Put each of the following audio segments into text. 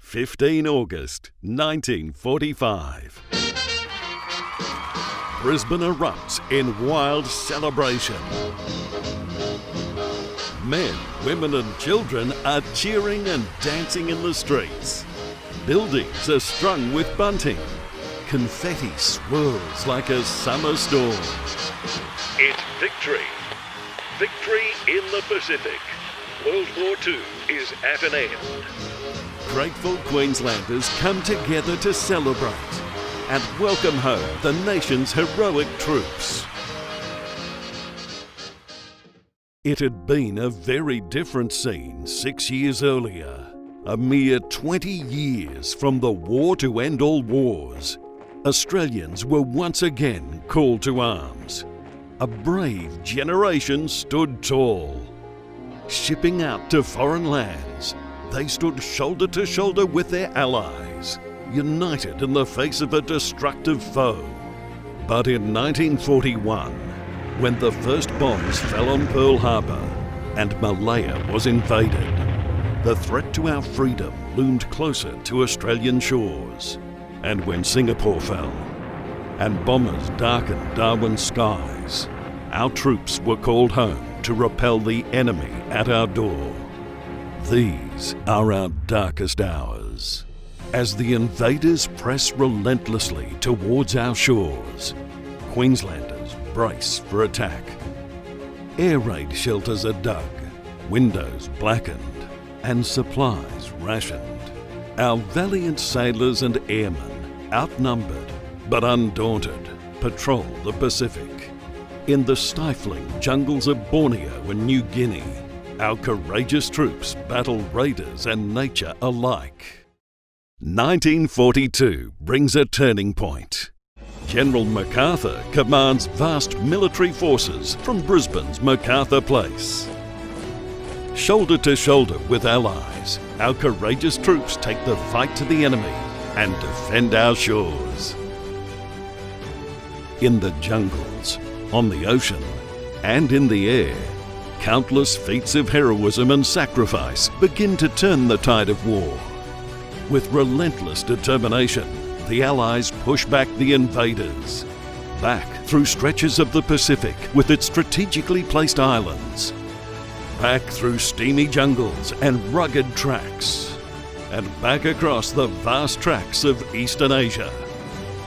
15 August 1945. Brisbane erupts in wild celebration. Men, women and children are cheering and dancing in the streets. Buildings are strung with bunting. Confetti swirls like a summer storm. It's victory. Victory in the Pacific. World War II is at an end. Grateful Queenslanders come together to celebrate and welcome home the nation's heroic troops. It had been a very different scene 6 years earlier. A mere 20 years from the war to end all wars, Australians were once again called to arms. A brave generation stood tall. Shipping out to foreign lands, they stood shoulder to shoulder with their allies, united in the face of a destructive foe. But in 1941, when the first bombs fell on Pearl Harbor and Malaya was invaded, the threat to our freedom loomed closer to Australian shores. And when Singapore fell, and bombers darkened Darwin's skies, our troops were called home to repel the enemy at our door. These are our darkest hours. As the invaders press relentlessly towards our shores, Queenslanders brace for attack. Air raid shelters are dug, windows blackened, and supplies rationed. Our valiant sailors and airmen, outnumbered but undaunted, patrol the Pacific. In the stifling jungles of Borneo and New Guinea, our courageous troops battle raiders and nature alike. 1942 brings a turning point. General MacArthur commands vast military forces from Brisbane's MacArthur Place. Shoulder to shoulder with allies, our courageous troops take the fight to the enemy and defend our shores. In the jungles, on the ocean, and in the air, countless feats of heroism and sacrifice begin to turn the tide of war. With relentless determination, the Allies push back the invaders, back through stretches of the Pacific with its strategically placed islands, back through steamy jungles and rugged tracks, and back across the vast tracts of Eastern Asia,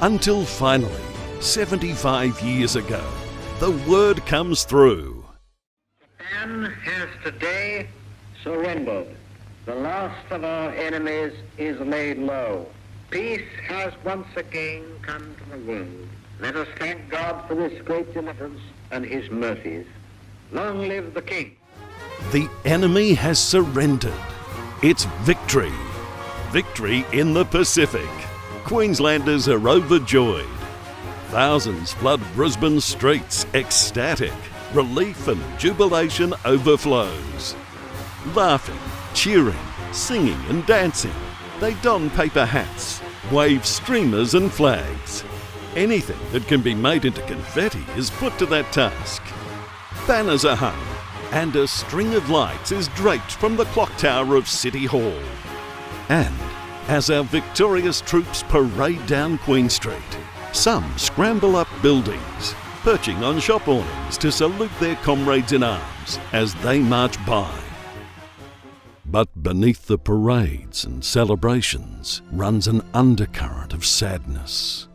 until finally, 75 years ago, the word comes through. Japan has today surrendered. The last of our enemies is laid low. Peace has once again come to the world. Let us thank God for this great deliverance and his mercies. Long live the King. The enemy has surrendered. It's victory. Victory in the Pacific. Queenslanders are overjoyed. Thousands flood Brisbane's streets ecstatic. Relief and jubilation overflows. Laughing, cheering, singing and dancing. They don paper hats, wave streamers and flags. Anything that can be made into confetti is put to that task. Banners are hung and a string of lights is draped from the clock tower of City Hall. And as our victorious troops parade down Queen Street, some scramble up buildings, perching on shop awnings to salute their comrades in arms as they march by. But beneath the parades and celebrations runs an undercurrent of sadness.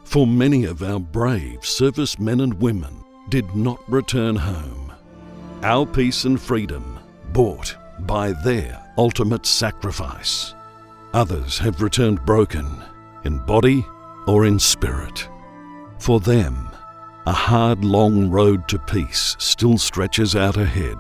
For many of our brave servicemen and women did not return home. Our peace and freedom bought by their ultimate sacrifice. Others have returned broken, in body or in spirit. For them, a hard, long road to peace still stretches out ahead.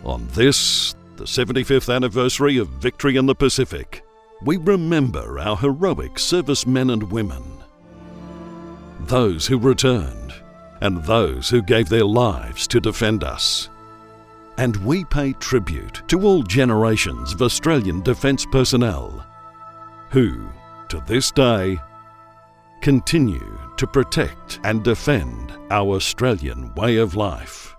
On this, the 75th anniversary of Victory in the Pacific, we remember our heroic servicemen and women. Those who returned, and those who gave their lives to defend us. And we pay tribute to all generations of Australian defence personnel who, to this day, continue to protect and defend our Australian way of life.